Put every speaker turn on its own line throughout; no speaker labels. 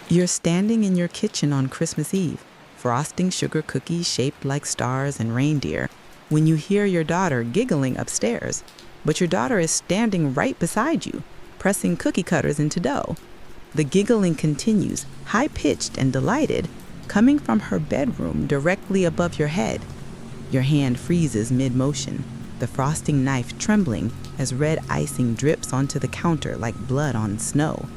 You're standing in your kitchen on Christmas Eve, frosting sugar cookies shaped like stars and reindeer, when you hear your daughter giggling upstairs. But your daughter is standing right beside you, pressing cookie cutters into dough. The giggling continues, high-pitched and delighted, coming from her bedroom directly above your head. Your hand freezes mid-motion, the frosting knife trembling as red icing drips onto the counter like blood on snow.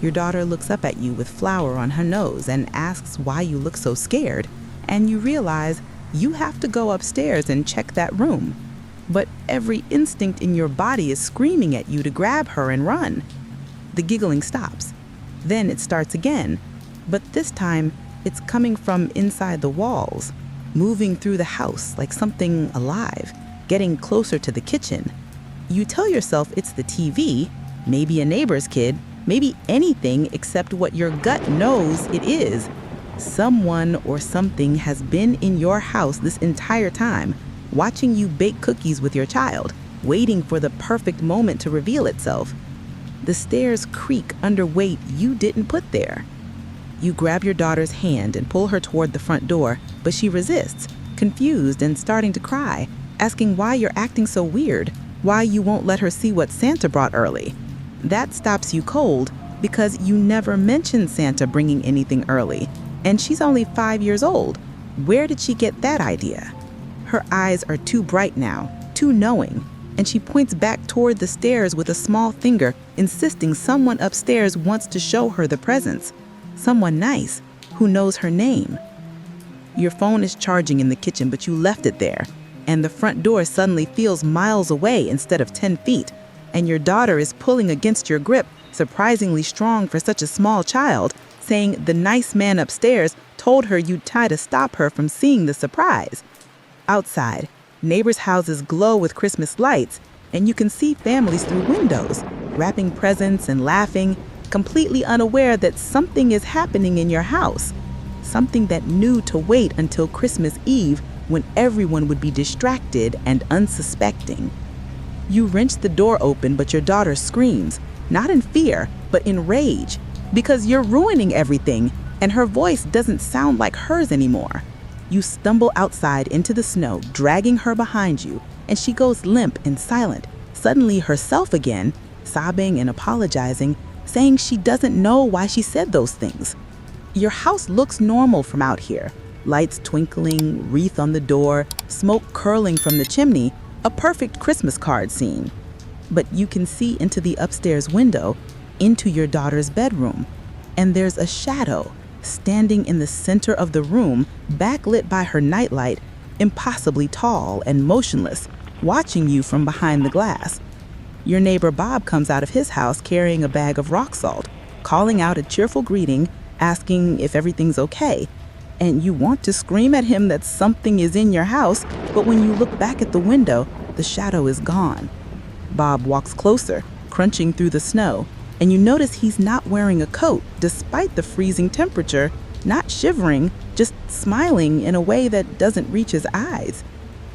Your daughter looks up at you with flour on her nose and asks why you look so scared, and you realize you have to go upstairs and check that room. But every instinct in your body is screaming at you to grab her and run. The giggling stops. Then it starts again, but this time it's coming from inside the walls, moving through the house like something alive, getting closer to the kitchen. You tell yourself it's the TV, maybe a neighbor's kid, maybe anything except what your gut knows it is. Someone or something has been in your house this entire time, watching you bake cookies with your child, waiting for the perfect moment to reveal itself. The stairs creak under weight you didn't put there. You grab your daughter's hand and pull her toward the front door, but she resists, confused and starting to cry, asking why you're acting so weird, why you won't let her see what Santa brought early. That stops you cold because you never mentioned Santa bringing anything early, and she's only 5 years old. Where did she get that idea? Her eyes are too bright now, too knowing, and she points back toward the stairs with a small finger, insisting someone upstairs wants to show her the presents. Someone nice, who knows her name. Your phone is charging in the kitchen, but you left it there, and the front door suddenly feels miles away instead of 10 feet, and your daughter is pulling against your grip, surprisingly strong for such a small child, saying the nice man upstairs told her you'd try to stop her from seeing the surprise. Outside, neighbors' houses glow with Christmas lights, and you can see families through windows, wrapping presents and laughing, completely unaware that something is happening in your house, something that knew to wait until Christmas Eve when everyone would be distracted and unsuspecting. You wrench the door open, but your daughter screams, not in fear, but in rage, because you're ruining everything, and her voice doesn't sound like hers anymore. You stumble outside into the snow, dragging her behind you, and she goes limp and silent, suddenly herself again, sobbing and apologizing, saying she doesn't know why she said those things. Your house looks normal from out here. Lights twinkling, wreath on the door, smoke curling from the chimney, a perfect Christmas card scene. But you can see into the upstairs window, into your daughter's bedroom, and there's a shadow standing in the center of the room, backlit by her nightlight, impossibly tall and motionless, watching you from behind the glass. Your neighbor Bob comes out of his house carrying a bag of rock salt, calling out a cheerful greeting, asking if everything's okay. And you want to scream at him that something is in your house, but when you look back at the window, the shadow is gone. Bob walks closer, crunching through the snow, and you notice he's not wearing a coat despite the freezing temperature, not shivering, just smiling in a way that doesn't reach his eyes.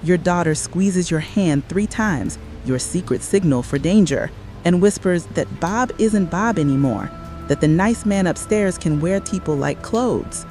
Your daughter squeezes your hand 3 times, your secret signal for danger, and whispers that Bob isn't Bob anymore, that the nice man upstairs can wear people like clothes.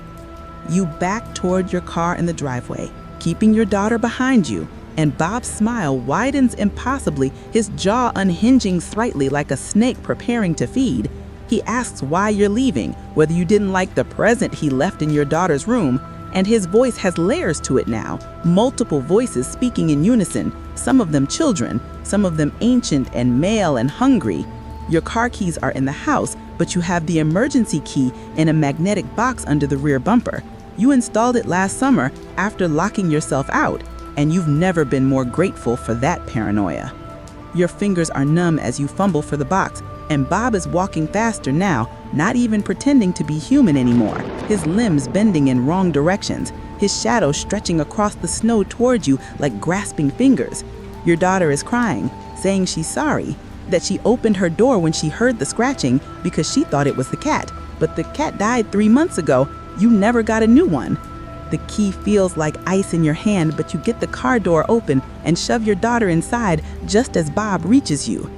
You back toward your car in the driveway, keeping your daughter behind you, and Bob's smile widens impossibly, his jaw unhinging slightly like a snake preparing to feed. He asks why you're leaving, whether you didn't like the present he left in your daughter's room, and his voice has layers to it now, multiple voices speaking in unison, some of them children, some of them ancient and male and hungry. Your car keys are in the house, but you have the emergency key in a magnetic box under the rear bumper. You installed it last summer after locking yourself out, and you've never been more grateful for that paranoia. Your fingers are numb as you fumble for the box, and Bob is walking faster now, not even pretending to be human anymore, his limbs bending in wrong directions, his shadow stretching across the snow toward you like grasping fingers. Your daughter is crying, saying she's sorry, that she opened her door when she heard the scratching because she thought it was the cat, but the cat died 3 months ago. You never got a new one. The key feels like ice in your hand, but you get the car door open and shove your daughter inside just as Bob reaches you.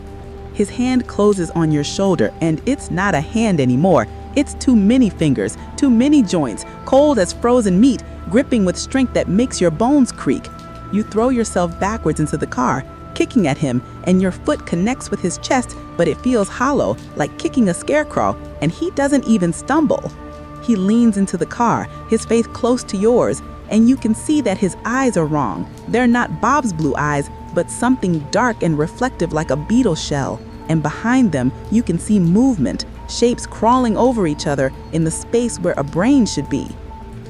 His hand closes on your shoulder, and it's not a hand anymore. It's too many fingers, too many joints, cold as frozen meat, gripping with strength that makes your bones creak. You throw yourself backwards into the car, kicking at him, and your foot connects with his chest, but it feels hollow, like kicking a scarecrow, and he doesn't even stumble. He leans into the car, his face close to yours, and you can see that his eyes are wrong. They're not Bob's blue eyes, but something dark and reflective like a beetle shell. And behind them, you can see movement, shapes crawling over each other in the space where a brain should be.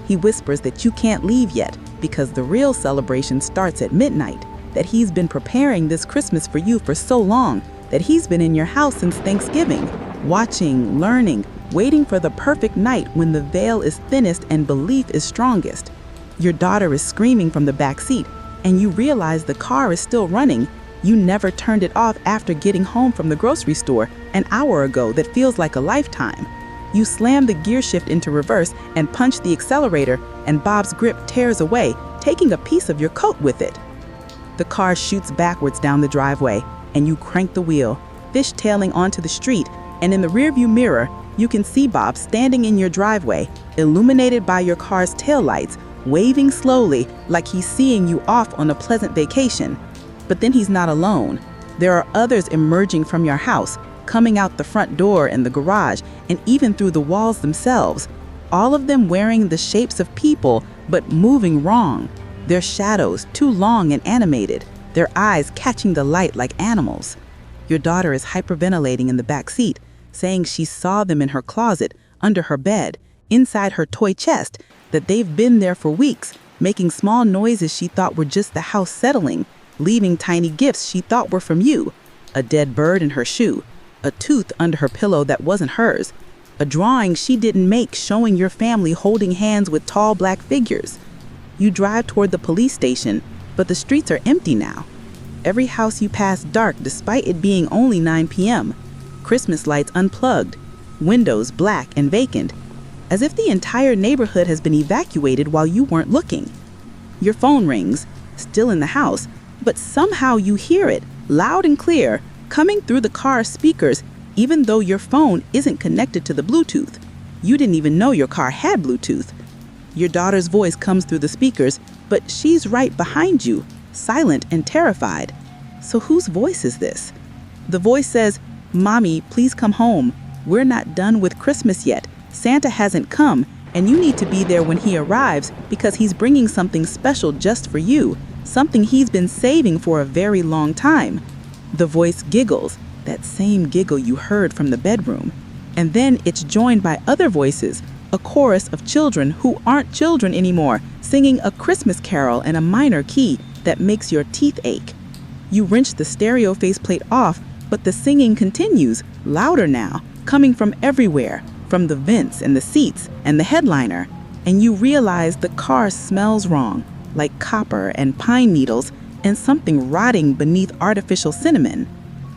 He whispers that you can't leave yet because the real celebration starts at midnight, that he's been preparing this Christmas for you for so long, that he's been in your house since Thanksgiving, watching, learning, waiting for the perfect night when the veil is thinnest and belief is strongest. Your daughter is screaming from the back seat, and you realize the car is still running. You never turned it off after getting home from the grocery store an hour ago that feels like a lifetime. You slam the gear shift into reverse and punch the accelerator, and Bob's grip tears away, taking a piece of your coat with it. The car shoots backwards down the driveway, and you crank the wheel, fishtailing onto the street, and in the rearview mirror, you can see Bob standing in your driveway, illuminated by your car's taillights, waving slowly like he's seeing you off on a pleasant vacation. But then he's not alone. There are others emerging from your house, coming out the front door and the garage, and even through the walls themselves. All of them wearing the shapes of people, but moving wrong. Their shadows too long and animated, their eyes catching the light like animals. Your daughter is hyperventilating in the back seat, saying she saw them in her closet, under her bed, inside her toy chest, that they've been there for weeks, making small noises she thought were just the house settling, leaving tiny gifts she thought were from you. A dead bird in her shoe, a tooth under her pillow that wasn't hers, a drawing she didn't make showing your family holding hands with tall black figures. You drive toward the police station, but the streets are empty now. Every house you pass dark despite it being only 9 p.m. Christmas lights unplugged, windows black and vacant, as if the entire neighborhood has been evacuated while you weren't looking. Your phone rings, still in the house, but somehow you hear it, loud and clear, coming through the car's speakers, even though your phone isn't connected to the Bluetooth. You didn't even know your car had Bluetooth. Your daughter's voice comes through the speakers, but she's right behind you, silent and terrified. So whose voice is this? The voice says, "Mommy, please come home. We're not done with Christmas yet. Santa hasn't come, and you need to be there when he arrives because he's bringing something special just for you, something he's been saving for a very long time." The voice giggles, that same giggle you heard from the bedroom. And then it's joined by other voices, a chorus of children who aren't children anymore, singing a Christmas carol in a minor key that makes your teeth ache. You wrench the stereo faceplate off, but the singing continues, louder now, coming from everywhere, from the vents and the seats and the headliner. And you realize the car smells wrong, like copper and pine needles and something rotting beneath artificial cinnamon.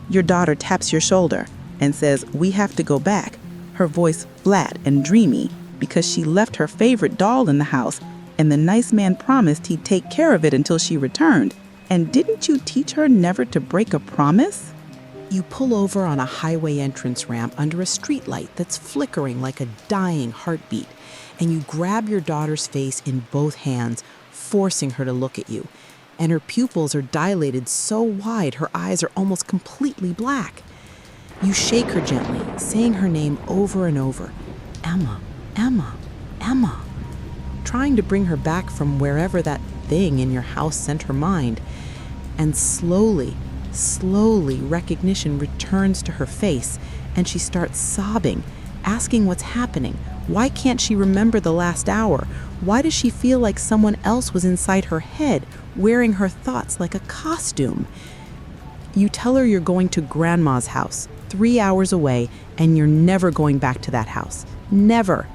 Your daughter taps your shoulder and says, "We have to go back," her voice flat and dreamy, because she left her favorite doll in the house, and the nice man promised he'd take care of it until she returned. And didn't you teach her never to break a promise?
You pull over on a highway entrance ramp under a streetlight that's flickering like a dying heartbeat, and you grab your daughter's face in both hands, forcing her to look at you. And her pupils are dilated so wide her eyes are almost completely black. You shake her gently, saying her name over and over, "Emma, Emma, Emma," trying to bring her back from wherever that thing in your house sent her mind. And slowly recognition returns to her face, and she starts sobbing, asking what's happening. Why can't she remember the last hour? Why does she feel like someone else was inside her head, wearing her thoughts like a costume? You tell her you're going to Grandma's house, 3 hours away, and you're never going back to that house. Never.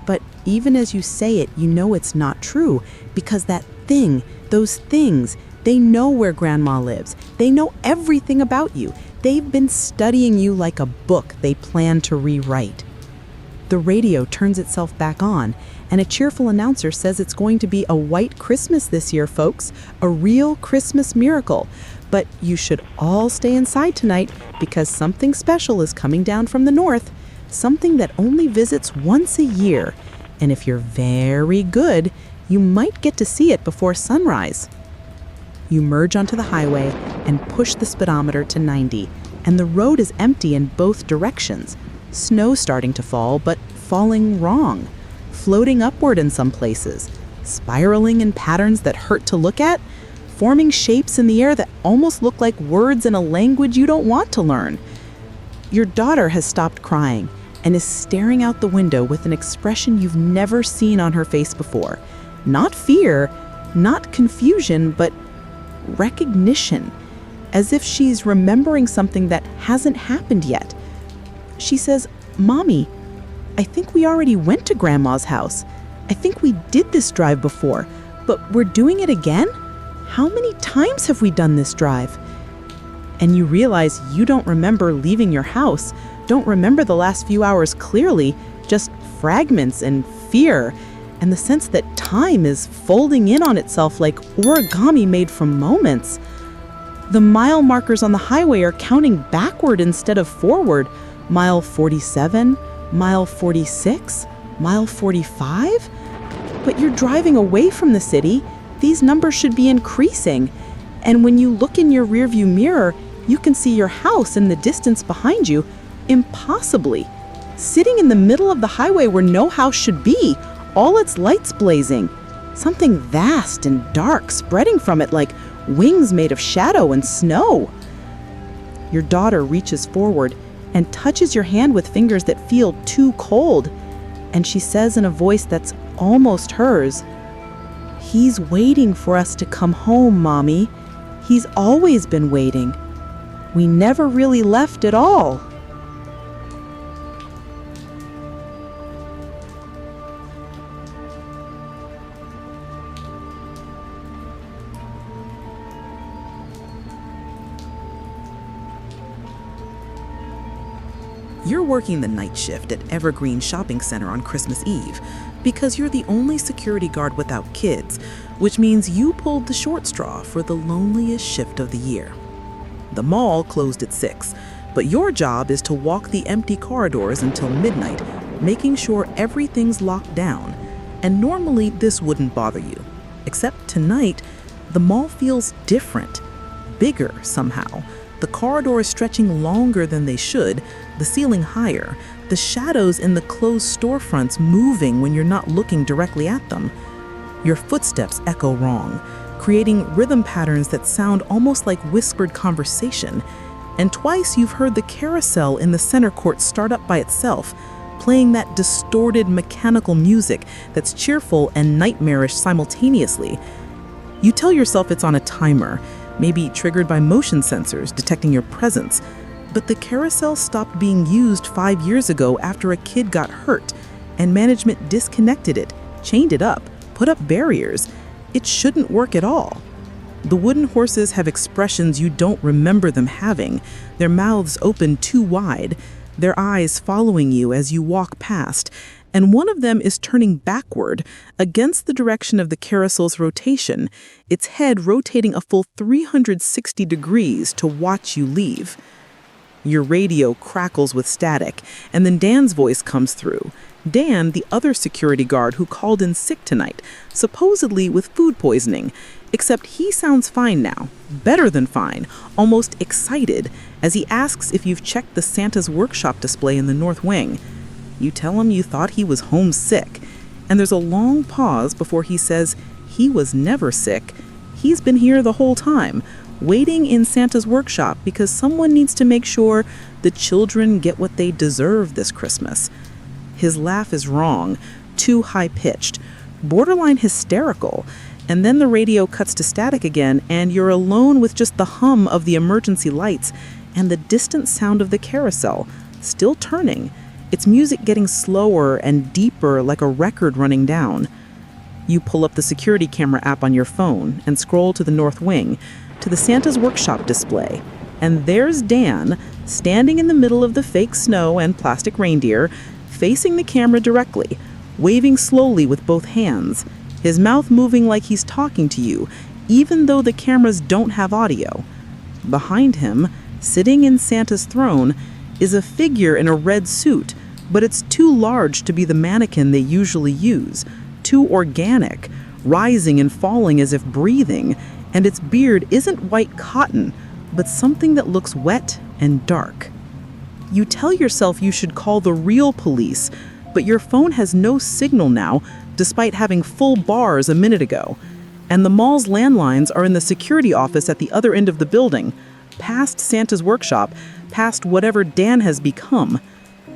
But even as you say it, you know it's not true, because that thing, those things, they know where Grandma lives. They know everything about you. They've been studying you like a book they plan to rewrite. The radio turns itself back on, and a cheerful announcer says it's going to be a white Christmas this year, folks. A real Christmas miracle. But you should all stay inside tonight because something special is coming down from the north. something that only visits once a year, and if you're very good, you might get to see it before sunrise. You merge onto the highway and push the speedometer to 90, and the road is empty in both directions. Snow starting to fall, but falling wrong, floating upward in some places, spiraling in patterns that hurt to look at, forming shapes in the air that almost look like words in a language you don't want to learn. Your daughter has stopped crying and is staring out the window with an expression you've never seen on her face before. Not fear, not confusion, but recognition, as if she's remembering something that hasn't happened yet. She says, "Mommy, I think we already went to Grandma's house. I think we did this drive before, but we're doing it again? How many times have we done this drive?" And you realize you don't remember leaving your house, don't remember the last few hours clearly, just fragments and fear, and the sense that time is folding in on itself like origami made from moments. The mile markers on the highway are counting backward instead of forward. Mile 47, mile 46, mile 45? But you're driving away from the city. These numbers should be increasing. And when you look in your rearview mirror, you can see your house in the distance behind you, impossibly, sitting in the middle of the highway where no house should be, all its lights blazing. Something vast and dark spreading from it like wings made of shadow and snow. Your daughter reaches forward and touches your hand with fingers that feel too cold, and she says in a voice that's almost hers, "He's waiting for us to come home, Mommy. He's always been waiting. We never really left at all."
You're working the night shift at Evergreen Shopping Center on Christmas Eve because you're the only security guard without kids, which means you pulled the short straw for the loneliest shift of the year. The mall closed at 6, but your job is to walk the empty corridors until midnight, making sure everything's locked down. And normally this wouldn't bother you. Except tonight, the mall feels different, bigger somehow. The corridors stretching longer than they should, the ceiling higher, the shadows in the closed storefronts moving when you're not looking directly at them. Your footsteps echo wrong, creating rhythm patterns that sound almost like whispered conversation. And twice you've heard the carousel in the center court start up by itself, playing that distorted mechanical music that's cheerful and nightmarish simultaneously. You tell yourself it's on a timer, maybe triggered by motion sensors detecting your presence. But the carousel stopped being used 5 years ago after a kid got hurt, and management disconnected it, chained it up, put up barriers. It shouldn't work at all. The wooden horses have expressions you don't remember them having, their mouths open too wide, their eyes following you as you walk past, and one of them is turning backward against the direction of the carousel's rotation, its head rotating a full 360 degrees to watch you leave. Your radio crackles with static, and then Dan's voice comes through. Dan, the other security guard who called in sick tonight, supposedly with food poisoning, except he sounds fine now, better than fine, almost excited, as he asks if you've checked the Santa's workshop display in the North Wing. You tell him you thought he was homesick, and there's a long pause before he says he was never sick. He's been here the whole time, waiting in Santa's workshop because someone needs to make sure the children get what they deserve this Christmas. His laugh is wrong, too high-pitched, borderline hysterical, and then the radio cuts to static again, and you're alone with just the hum of the emergency lights and the distant sound of the carousel, still turning, its music getting slower and deeper like a record running down. You pull up the security camera app on your phone and scroll to the North Wing, to the Santa's workshop display, and there's Dan, standing in the middle of the fake snow and plastic reindeer, facing the camera directly, waving slowly with both hands, his mouth moving like he's talking to you, even though the cameras don't have audio. Behind him, sitting in Santa's throne, is a figure in a red suit,
but it's too large to be the mannequin they usually use, too organic, rising and falling as if breathing, and its beard isn't white cotton, but something that looks wet and dark. You tell yourself you should call the real police, but your phone has no signal now, despite having full bars a minute ago. And the mall's landlines are in the security office at the other end of the building, past Santa's workshop, past whatever Dan has become.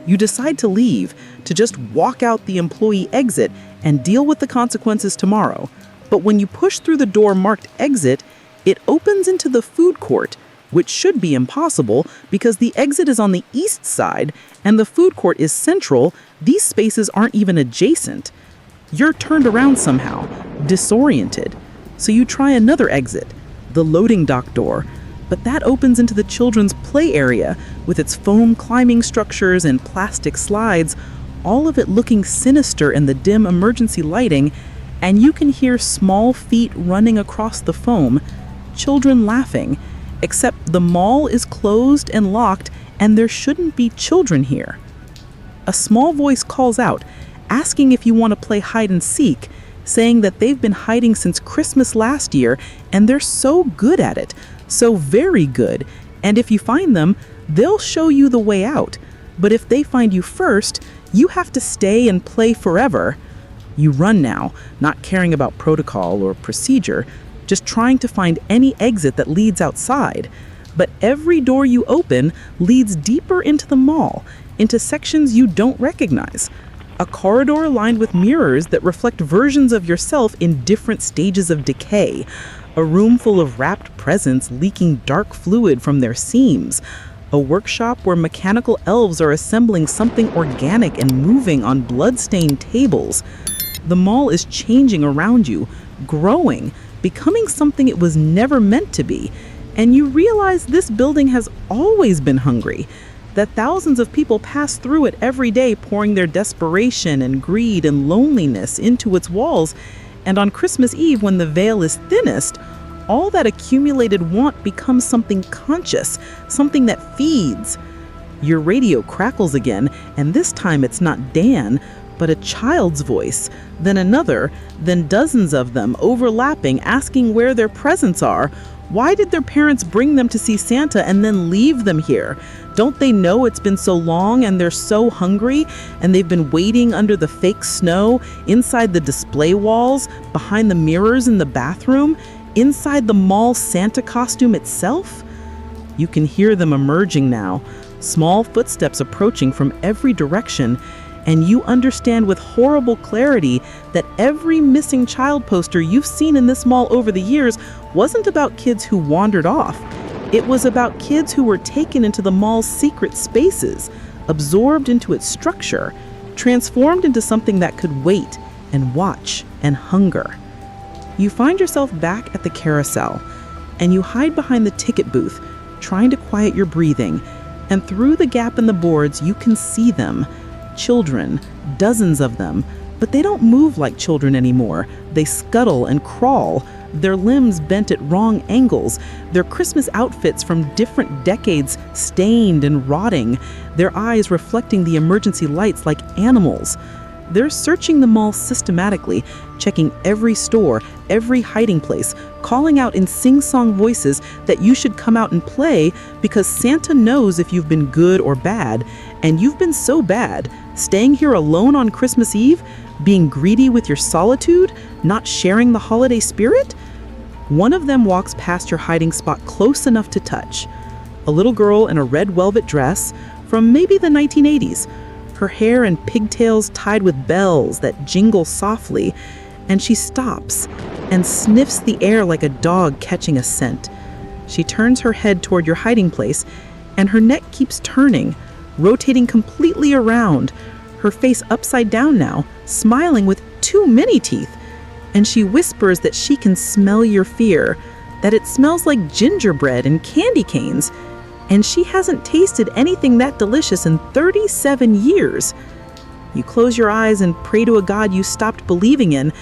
You decide to leave, to just walk out the employee exit and deal with the consequences tomorrow. But when you push through the door marked exit, it opens into the food court, which should be impossible because the exit is on the east side and the food court is central. These spaces aren't even adjacent. You're turned around somehow, disoriented. So you try another exit, the loading dock door, but that opens into the children's play area with its foam climbing structures and plastic slides, all of it looking sinister in the dim emergency lighting, and you can hear small feet running across the foam, children laughing, except the mall is closed and locked and there shouldn't be children here. A small voice calls out, asking if you want to play hide and seek, saying that they've been hiding since Christmas last year and they're so good at it, so very good, and if you find them, they'll show you the way out. But if they find you first, you have to stay and play forever. You run now, not caring about protocol or procedure, just trying to find any exit that leads outside. But every door you open leads deeper into the mall, into sections you don't recognize. A corridor lined with mirrors that reflect versions of yourself in different stages of decay. A room full of wrapped presents leaking dark fluid from their seams. A workshop where mechanical elves are assembling something organic and moving on blood-stained tables. The mall is changing around you, growing, becoming something it was never meant to be. And you realize this building has always been hungry, that thousands of people pass through it every day, pouring their desperation and greed and loneliness into its walls. And on Christmas Eve, when the veil is thinnest, all that accumulated want becomes something conscious, something that feeds. Your radio crackles again, and this time it's not Dan, but a child's voice, then another, then dozens of them overlapping, asking where their presents are. Why did their parents bring them to see Santa and then leave them here? Don't they know it's been so long and they're so hungry and they've been waiting under the fake snow, inside the display walls, behind the mirrors in the bathroom, inside the mall Santa costume itself? You can hear them emerging now, small footsteps approaching from every direction, and you understand with horrible clarity that every missing child poster you've seen in this mall over the years wasn't about kids who wandered off. It was about kids who were taken into the mall's secret spaces, absorbed into its structure, transformed into something that could wait and watch and hunger. You find yourself back at the carousel, and you hide behind the ticket booth, trying to quiet your breathing, and through the gap in the boards you can see them. Children, dozens of them, but they don't move like children anymore. They scuttle and crawl, their limbs bent at wrong angles, their Christmas outfits from different decades stained and rotting, their eyes reflecting the emergency lights like animals. They're searching the mall systematically, checking every store, every hiding place, calling out in sing-song voices that you should come out and play because Santa knows if you've been good or bad, and you've been so bad, staying here alone on Christmas Eve, being greedy with your solitude, not sharing the holiday spirit. One of them walks past your hiding spot close enough to touch. A little girl in a red velvet dress from maybe the 1980s. Her hair and pigtails tied with bells that jingle softly, and she stops and sniffs the air like a dog catching a scent. She turns her head toward your hiding place, and her neck keeps turning, rotating completely around, her face upside down now, smiling with too many teeth. And she whispers that she can smell your fear, that it smells like gingerbread and candy canes, and she hasn't tasted anything that delicious in 37 years. You close your eyes and pray to a God you stopped believing in,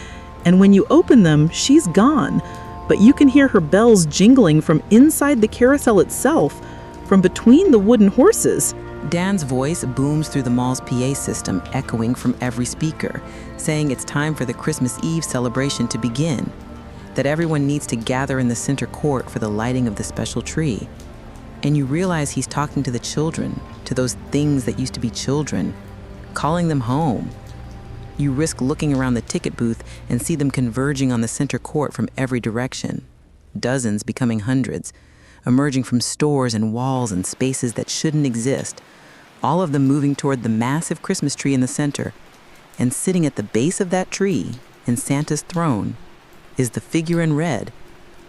and when you open them, she's gone. But you can hear her bells jingling from inside the carousel itself, from between the wooden horses.
Dan's voice booms through the mall's PA system, echoing from every speaker, saying it's time for the Christmas Eve celebration to begin, that everyone needs to gather in the center court for the lighting of the special tree. And you realize he's talking to the children, to those things that used to be children, calling them home. You risk looking around the ticket booth and see them converging on the center court from every direction, dozens becoming hundreds, emerging from stores and walls and spaces that shouldn't exist, all of them moving toward the massive Christmas tree in the center. And sitting at the base of that tree, in Santa's throne, is the figure in red,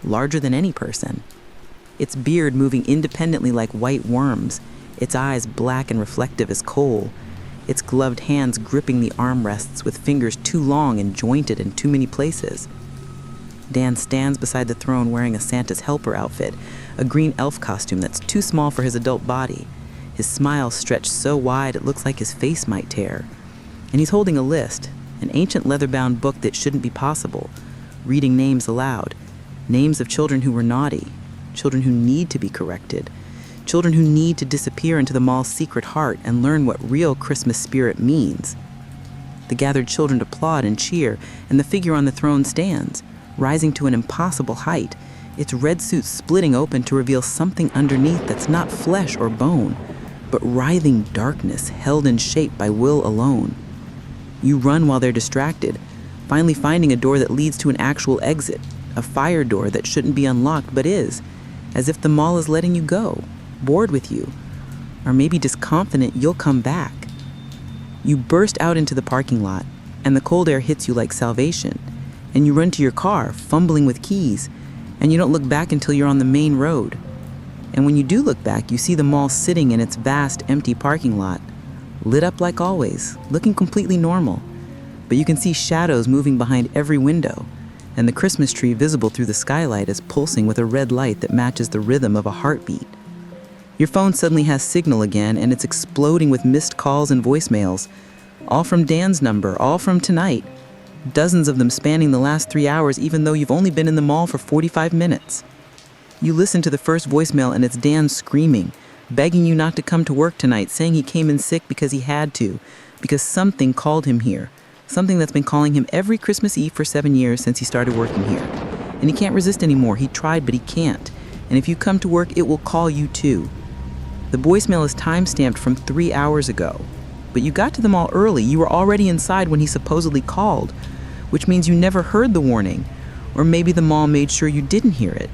larger than any person. Its beard moving independently like white worms, its eyes black and reflective as coal, its gloved hands gripping the armrests with fingers too long and jointed in too many places. Dan stands beside the throne wearing a Santa's helper outfit, a green elf costume that's too small for his adult body. His smile stretched so wide it looks like his face might tear. And he's holding a list, an ancient leather-bound book that shouldn't be possible, reading names aloud, names of children who were naughty, children who need to be corrected, children who need to disappear into the mall's secret heart and learn what real Christmas spirit means. The gathered children applaud and cheer, and the figure on the throne stands, rising to an impossible height, its red suit splitting open to reveal something underneath that's not flesh or bone, but writhing darkness held in shape by will alone. You run while they're distracted, finally finding a door that leads to an actual exit, a fire door that shouldn't be unlocked but is, as if the mall is letting you go, bored with you, or maybe just confident you'll come back. You burst out into the parking lot, and the cold air hits you like salvation, and you run to your car, fumbling with keys, and you don't look back until you're on the main road. And when you do look back, you see the mall sitting in its vast, empty parking lot, lit up like always, looking completely normal. But you can see shadows moving behind every window, and the Christmas tree visible through the skylight is pulsing with a red light that matches the rhythm of a heartbeat. Your phone suddenly has signal again, and it's exploding with missed calls and voicemails, all from Dan's number, all from tonight. Dozens of them spanning the last 3 hours, even though you've only been in the mall for 45 minutes. You listen to the first voicemail, and it's Dan screaming, begging you not to come to work tonight, saying he came in sick because he had to, because something called him here, something that's been calling him every Christmas Eve for 7 years since he started working here. And he can't resist anymore. He tried, but he can't. And if you come to work, it will call you too. The voicemail is time-stamped from 3 hours ago. But you got to the mall early. You were already inside when he supposedly called, which means you never heard the warning. Or maybe the mall made sure you didn't hear it,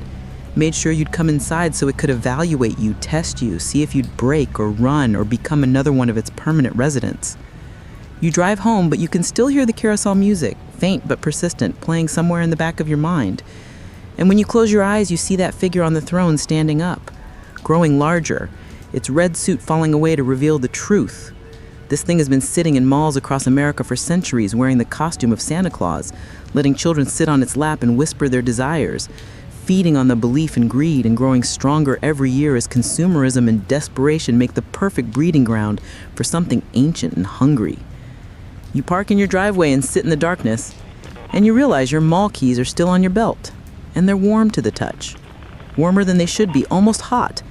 made sure you'd come inside so it could evaluate you, test you, see if you'd break or run or become another one of its permanent residents. You drive home, but you can still hear the carousel music, faint but persistent, playing somewhere in the back of your mind. And when you close your eyes, you see that figure on the throne standing up, growing larger, its red suit falling away to reveal the truth. This thing has been sitting in malls across America for centuries, wearing the costume of Santa Claus, letting children sit on its lap and whisper their desires, feeding on the belief in greed and growing stronger every year as consumerism and desperation make the perfect breeding ground for something ancient and hungry. You park in your driveway and sit in the darkness, and you realize your mall keys are still on your belt, and they're warm to the touch, warmer than they should be, almost hot.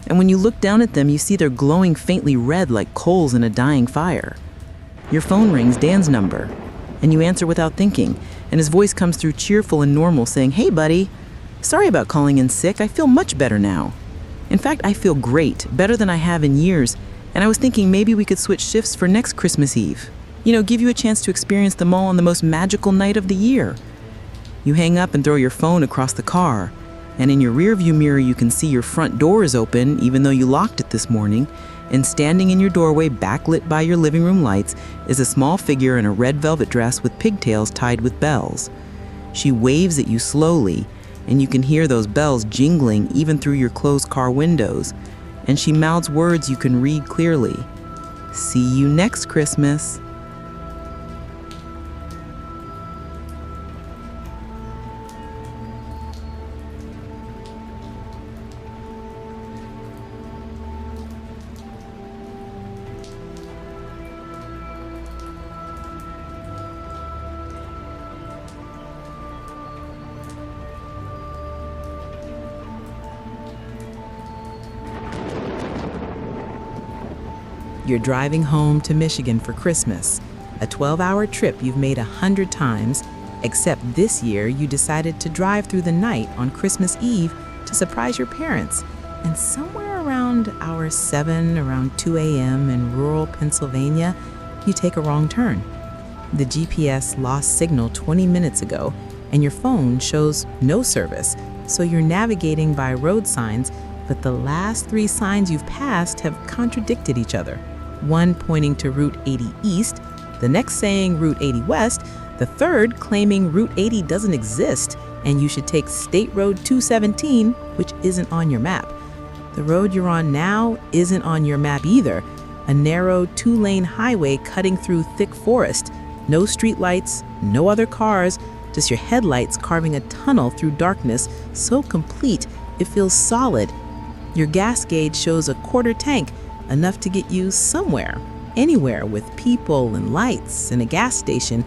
And when you look down at them, you see they're glowing faintly red like coals in a dying fire. Your phone rings, Dan's number, and you answer without thinking, and his voice comes through cheerful and normal, saying, "Hey, buddy, sorry about calling in sick. I feel much better now. In fact, I feel great, better than I have in years, and I was thinking maybe we could switch shifts for next Christmas Eve. Give you a chance to experience the mall on the most magical night of the year." You hang up and throw your phone across the car, and in your rearview mirror you can see your front door is open, even though you locked it this morning, and standing in your doorway, backlit by your living room lights, is a small figure in a red velvet dress with pigtails tied with bells. She waves at you slowly, and you can hear those bells jingling even through your closed car windows, and she mouths words you can read clearly. "See you next Christmas." You're driving home to Michigan for Christmas, a 12-hour trip you've made 100 times, except this year you decided to drive through the night on Christmas Eve to surprise your parents. And somewhere around hour 7, around 2 a.m. in rural Pennsylvania, you take a wrong turn. The GPS lost signal 20 minutes ago, and your phone shows no service, so you're navigating by road signs, but the last 3 signs you've passed have contradicted each other. One pointing to Route 80 East, the next saying Route 80 West, the third claiming Route 80 doesn't exist and you should take State Road 217, which isn't on your map. The road you're on now isn't on your map either, a narrow 2-lane highway cutting through thick forest. No streetlights, no other cars, just your headlights carving a tunnel through darkness so complete it feels solid. Your gas gauge shows a quarter tank, enough to get you somewhere, anywhere with people and lights and a gas station,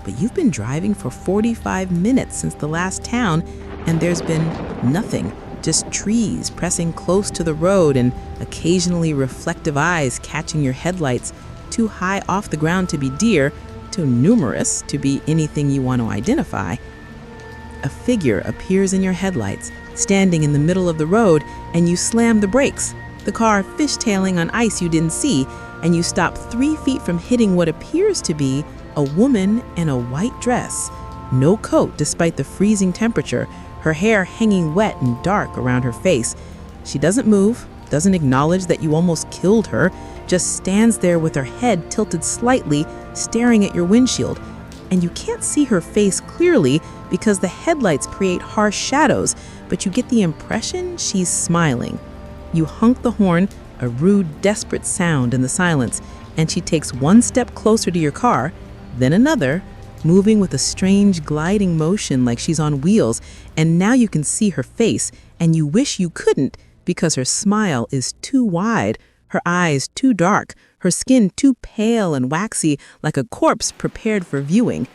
but you've been driving for 45 minutes since the last town, and there's been nothing, just trees pressing close to the road and occasionally reflective eyes catching your headlights, too high off the ground to be deer, too numerous to be anything you want to identify. A figure appears in your headlights, standing in the middle of the road, and you slam the brakes, the car fishtailing on ice you didn't see, and you stop 3 feet from hitting what appears to be a woman in a white dress, no coat despite the freezing temperature, her hair hanging wet and dark around her face. She doesn't move, doesn't acknowledge that you almost killed her, just stands there with her head tilted slightly, staring at your windshield. And you can't see her face clearly because the headlights create harsh shadows, but you get the impression she's smiling. You honk the horn, a rude, desperate sound in the silence, and she takes 1 step closer to your car, then another, moving with a strange gliding motion like she's on wheels, and now you can see her face, and you wish you couldn't because her smile is too wide, her eyes too dark, her skin too pale and waxy like a corpse prepared for viewing.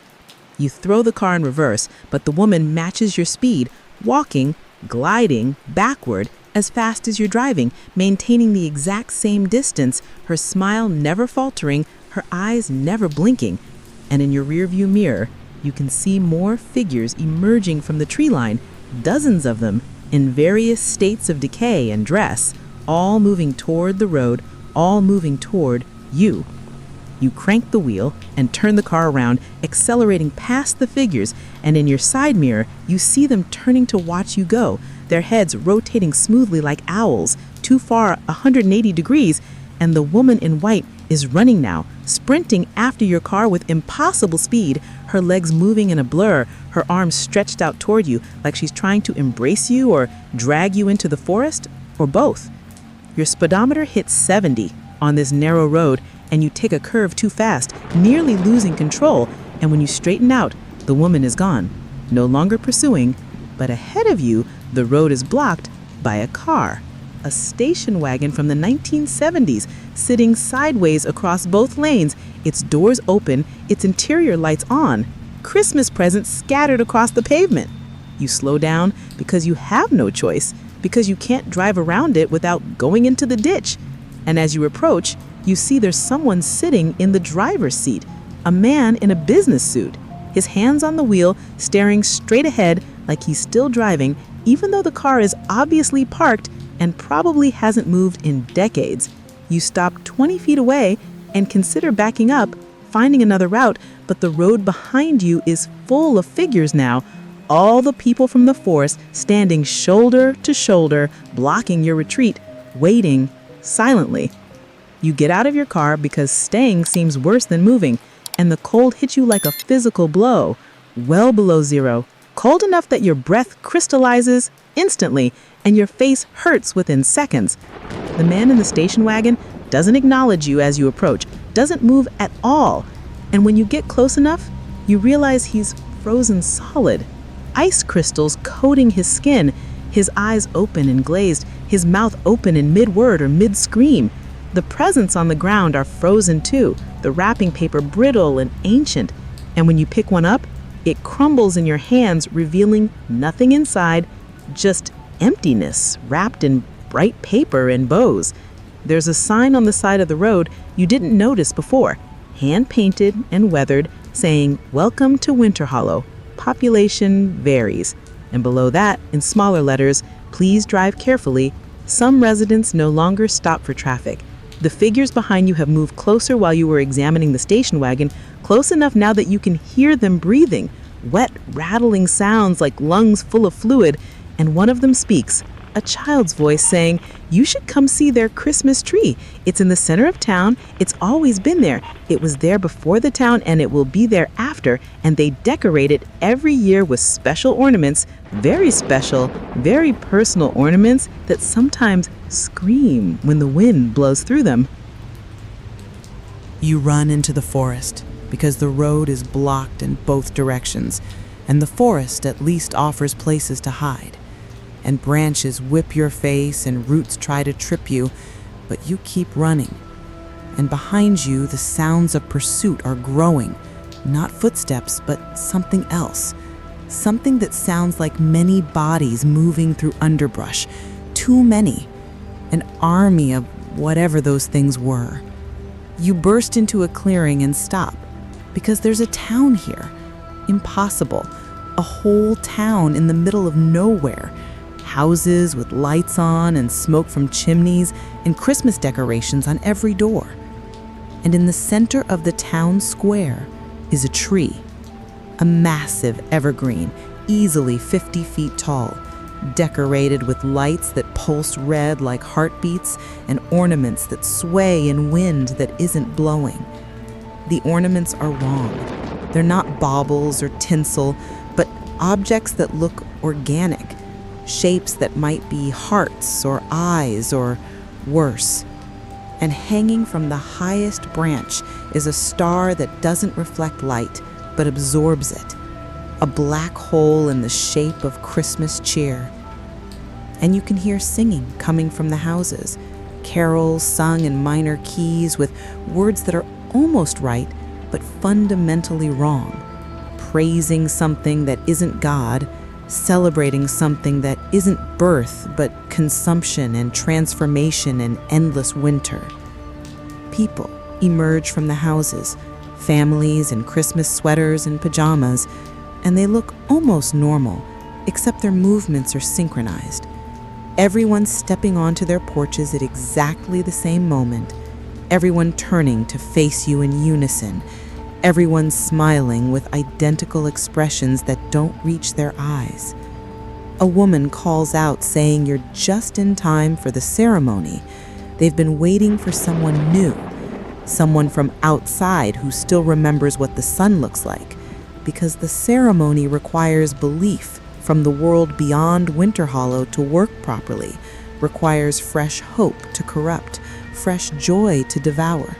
You throw the car in reverse, but the woman matches your speed, walking, gliding, backward, as fast as you're driving, maintaining the exact same distance, her smile never faltering, her eyes never blinking. And in your rearview mirror, you can see more figures emerging from the tree line, dozens of them, in various states of decay and dress, all moving toward the road, all moving toward you. You crank the wheel and turn the car around, accelerating past the figures, and in your side mirror, you see them turning to watch you go, their heads rotating smoothly like owls, too far 180 degrees, and the woman in white is running now, sprinting after your car with impossible speed, her legs moving in a blur, her arms stretched out toward you like she's trying to embrace you or drag you into the forest, or both. Your speedometer hits 70 on this narrow road, and you take a curve too fast, nearly losing control, and when you straighten out, the woman is gone, no longer pursuing, but ahead of you, the road is blocked by a car, a station wagon from the 1970s, sitting sideways across both lanes, its doors open, its interior lights on, Christmas presents scattered across the pavement. You slow down because you have no choice, because you can't drive around it without going into the ditch. And as you approach, you see there's someone sitting in the driver's seat, a man in a business suit, his hands on the wheel, staring straight ahead like he's still driving, even though the car is obviously parked and probably hasn't moved in decades. You stop 20 feet away and consider backing up, finding another route, but the road behind you is full of figures now, all the people from the forest standing shoulder to shoulder, blocking your retreat, waiting silently. You get out of your car because staying seems worse than moving, and the cold hits you like a physical blow, well below zero, cold enough that your breath crystallizes instantly and your face hurts within seconds. The man in the station wagon doesn't acknowledge you as you approach, doesn't move at all, and when you get close enough, you realize he's frozen solid, ice crystals coating his skin, his eyes open and glazed, his mouth open in mid-word or mid-scream. The presents on the ground are frozen too, the wrapping paper brittle and ancient, and when you pick one up, it crumbles in your hands, revealing nothing inside, just emptiness wrapped in bright paper and bows.
There's a sign on the side of the road you didn't notice before, hand-painted and weathered, saying, "Welcome to Winter Hollow. Population varies." And below that, in smaller letters, "Please drive carefully. Some residents no longer stop for traffic." The figures behind you have moved closer while you were examining the station wagon, close enough now that you can hear them breathing, wet, rattling sounds like lungs full of fluid, and one of them speaks, a child's voice saying, "You should come see their Christmas tree. It's in the center of town. It's always been there. It was there before the town and it will be there after, and they decorate it every year with special ornaments, very special, very personal ornaments that sometimes scream when the wind blows through them." You run into the forest because the road is blocked in both directions, and the forest at least offers places to hide. And branches whip your face and roots try to trip you, but you keep running. And behind you, the sounds of pursuit are growing, not footsteps, but something else. Something that sounds like many bodies moving through underbrush, too many, an army of whatever those things were. You burst into a clearing and stop, because there's a town here. Impossible. A whole town in the middle of nowhere. Houses with lights on and smoke from chimneys and Christmas decorations on every door. And in the center of the town square is a tree, a massive evergreen, easily 50 feet tall, decorated with lights that pulse red like heartbeats and ornaments that sway in wind that isn't blowing. The ornaments are wrong. They're not baubles or tinsel, but objects that look organic. Shapes that might be hearts or eyes or worse. And hanging from the highest branch is a star that doesn't reflect light, but absorbs it. A black hole in the shape of Christmas cheer. And you can hear singing coming from the houses, carols sung in minor keys with words that are almost right, but fundamentally wrong. Praising something that isn't God, celebrating something that isn't birth, but consumption and transformation and endless winter. People emerge from the houses, families in Christmas sweaters and pajamas, and they look almost normal, except their movements are synchronized. Everyone stepping onto their porches at exactly the same moment, everyone turning to face you in unison, everyone smiling with identical expressions that don't reach their eyes. A woman calls out saying you're just in time for the ceremony. They've been waiting for someone new, someone from outside who still remembers what the sun looks like, because the ceremony requires belief from the world beyond Winter Hollow to work properly, requires fresh hope to corrupt, fresh joy to devour.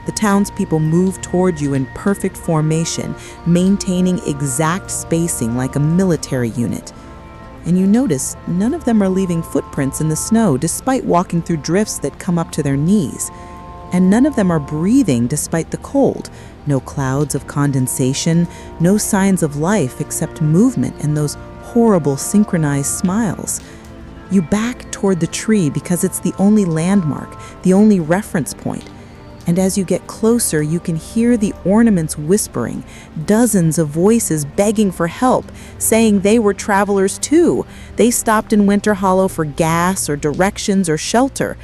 The townspeople move toward you in perfect formation, maintaining exact spacing like a military unit. And you notice none of them are leaving footprints in the snow despite walking through drifts that come up to their knees. And none of them are breathing despite the cold. No clouds of condensation, no signs of life except movement and those horrible synchronized smiles. You back toward the tree because it's the only landmark, the only reference point. And as you get closer, you can hear the ornaments whispering, dozens of voices begging for help, saying they were travelers too. They stopped in Winter Hollow for gas or directions or shelter.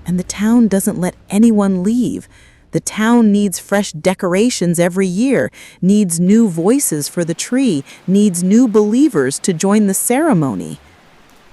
And the town doesn't let anyone leave. The town needs fresh decorations every year, needs new voices for the tree, needs new believers to join the ceremony.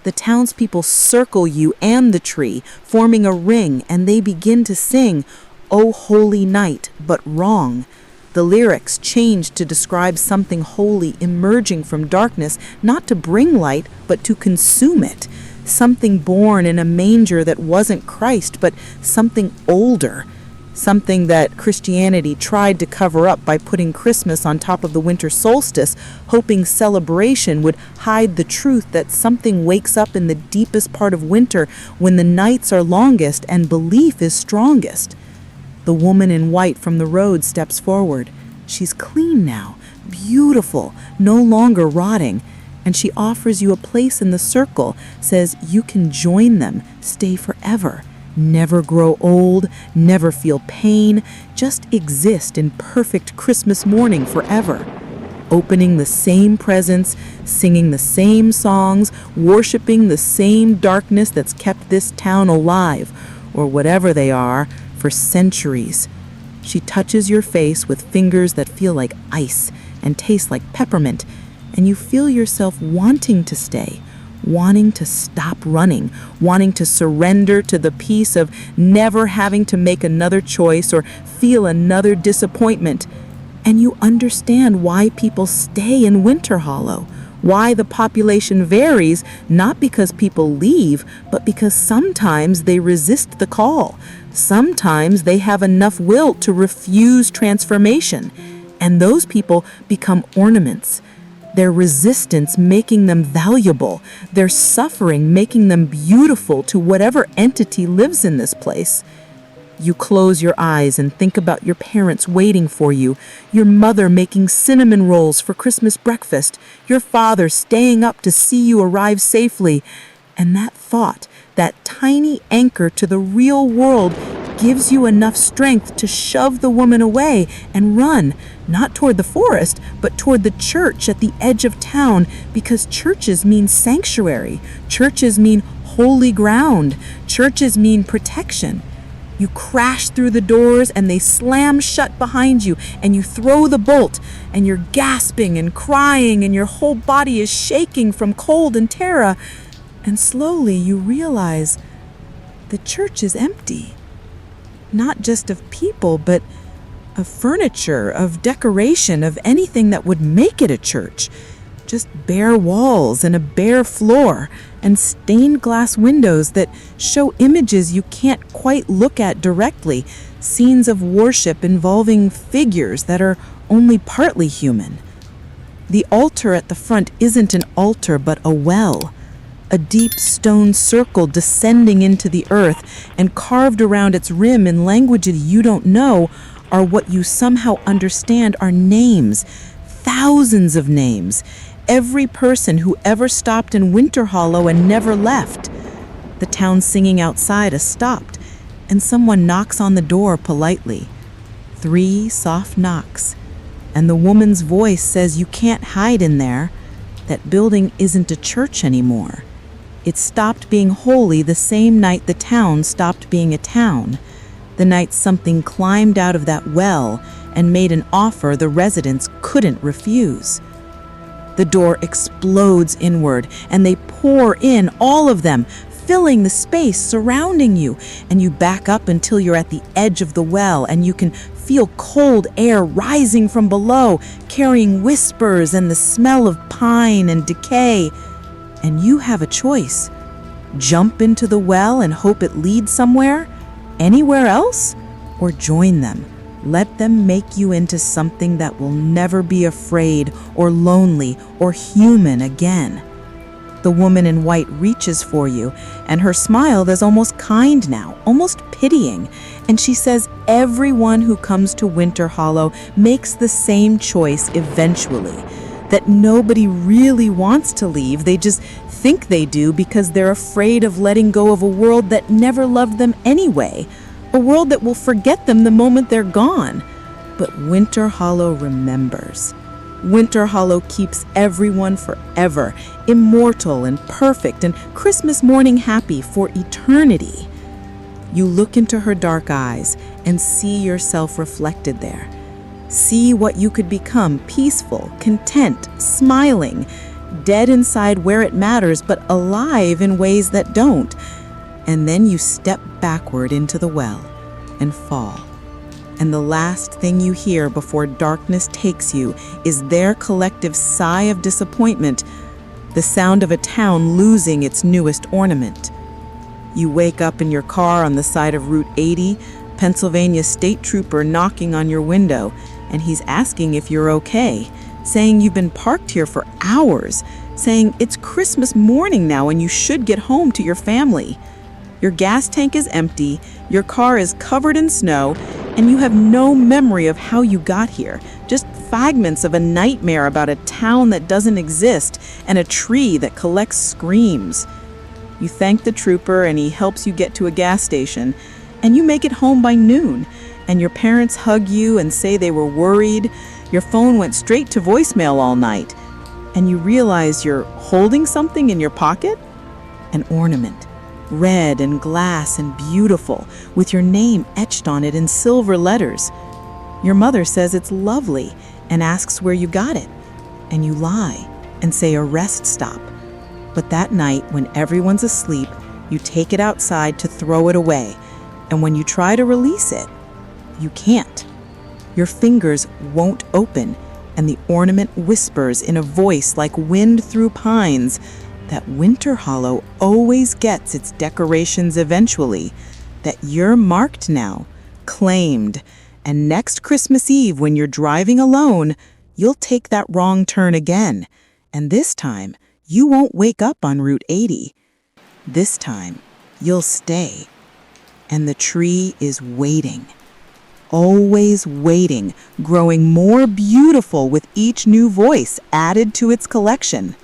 The townspeople circle you and the tree, forming a ring, and they begin to sing, "O Holy Night," but wrong. The lyrics change to describe something holy emerging from darkness, not to bring light, but to consume it. Something born in a manger that wasn't Christ, but something older. Something that Christianity tried to cover up by putting Christmas on top of the winter solstice, hoping celebration would hide the truth that something wakes up in the deepest part of winter when the nights are longest and belief is strongest. The woman in white from the road steps forward. She's clean now, beautiful, no longer rotting, and she offers you a place in the circle, says you can join them, stay forever, never grow old, never feel pain, just exist in perfect Christmas morning forever. Opening the same presents, singing the same songs, worshiping the same darkness that's kept this town alive, or whatever they are, for centuries. She touches your face with fingers that feel like ice and taste like peppermint, and you feel yourself wanting to stay, wanting to stop running, wanting to surrender to the peace of never having to make another choice or feel another disappointment. And you understand why people stay in Winter Hollow, why the population varies, not because people leave, but because sometimes they resist the call. Sometimes they have enough will to refuse transformation, and those people become ornaments. Their resistance making them valuable, their suffering making them beautiful to whatever entity lives in this place. You close your eyes and think about your parents waiting for you, your mother making cinnamon rolls for Christmas breakfast, your father staying up to see you arrive safely. And that thought, that tiny anchor to the real world, gives you enough strength to shove the woman away and run, not toward the forest, but toward the church at the edge of town, because churches mean sanctuary, churches mean holy ground, churches mean protection. You crash through the doors and they slam shut behind you, and you throw the bolt, and you're gasping and crying, and your whole body is shaking from cold and terror. And slowly you realize the church is empty. Not just of people, but of furniture, of decoration, of anything that would make it a church. Just bare walls and a bare floor and stained glass windows that show images you can't quite look at directly, scenes of worship involving figures that are only partly human. The altar at the front isn't an altar but a well, a deep stone circle descending into the earth, and carved around its rim in languages you don't know are what you somehow understand are names, thousands of names. Every person who ever stopped in Winter Hollow and never left. The town singing outside has stopped, and someone knocks on the door politely. 3 soft knocks, and the woman's voice says you can't hide in there. That building isn't a church anymore. It stopped being holy the same night the town stopped being a town. The night something climbed out of that well and made an offer the residents couldn't refuse. The door explodes inward, and they pour in, all of them, filling the space surrounding you, and you back up until you're at the edge of the well, and you can feel cold air rising from below, carrying whispers and the smell of pine and decay. And you have a choice. Jump into the well and hope it leads somewhere, anywhere else, or join them. Let them make you into something that will never be afraid or lonely or human again. The woman in white reaches for you, and her smile is almost kind now, almost pitying. And she says everyone who comes to Winter Hollow makes the same choice eventually. That nobody really wants to leave, they just think they do because they're afraid of letting go of a world that never loved them anyway. A world that will forget them the moment they're gone. But Winter Hollow remembers. Winter Hollow keeps everyone forever, immortal and perfect and Christmas morning happy for eternity. You look into her dark eyes and see yourself reflected there. See what you could become, peaceful, content, smiling, dead inside where it matters, but alive in ways that don't. And then you step backward into the well and fall. And the last thing you hear before darkness takes you is their collective sigh of disappointment, the sound of a town losing its newest ornament. You wake up in your car on the side of Route 80, Pennsylvania State Trooper knocking on your window, and he's asking if you're okay, saying you've been parked here for hours, saying it's Christmas morning now and you should get home to your family. Your gas tank is empty, your car is covered in snow, and you have no memory of how you got here, just fragments of a nightmare about a town that doesn't exist and a tree that collects screams. You thank the trooper and he helps you get to a gas station, and you make it home by noon, and your parents hug you and say they were worried. Your phone went straight to voicemail all night, and you realize you're holding something in your pocket? An ornament, red and glass and beautiful, with your name etched on it in silver letters. Your mother says it's lovely and asks where you got it, and you lie and say a rest stop. But that night, when everyone's asleep, you take it outside to throw it away, and when you try to release it, you can't. Your fingers won't open, and the ornament whispers in a voice like wind through pines that Winter Hollow always gets its decorations eventually, that you're marked now, claimed, and next Christmas Eve when you're driving alone, you'll take that wrong turn again, and this time, you won't wake up on Route 80. This time, you'll stay. And the tree is waiting. Always waiting, growing more beautiful with each new voice added to its collection.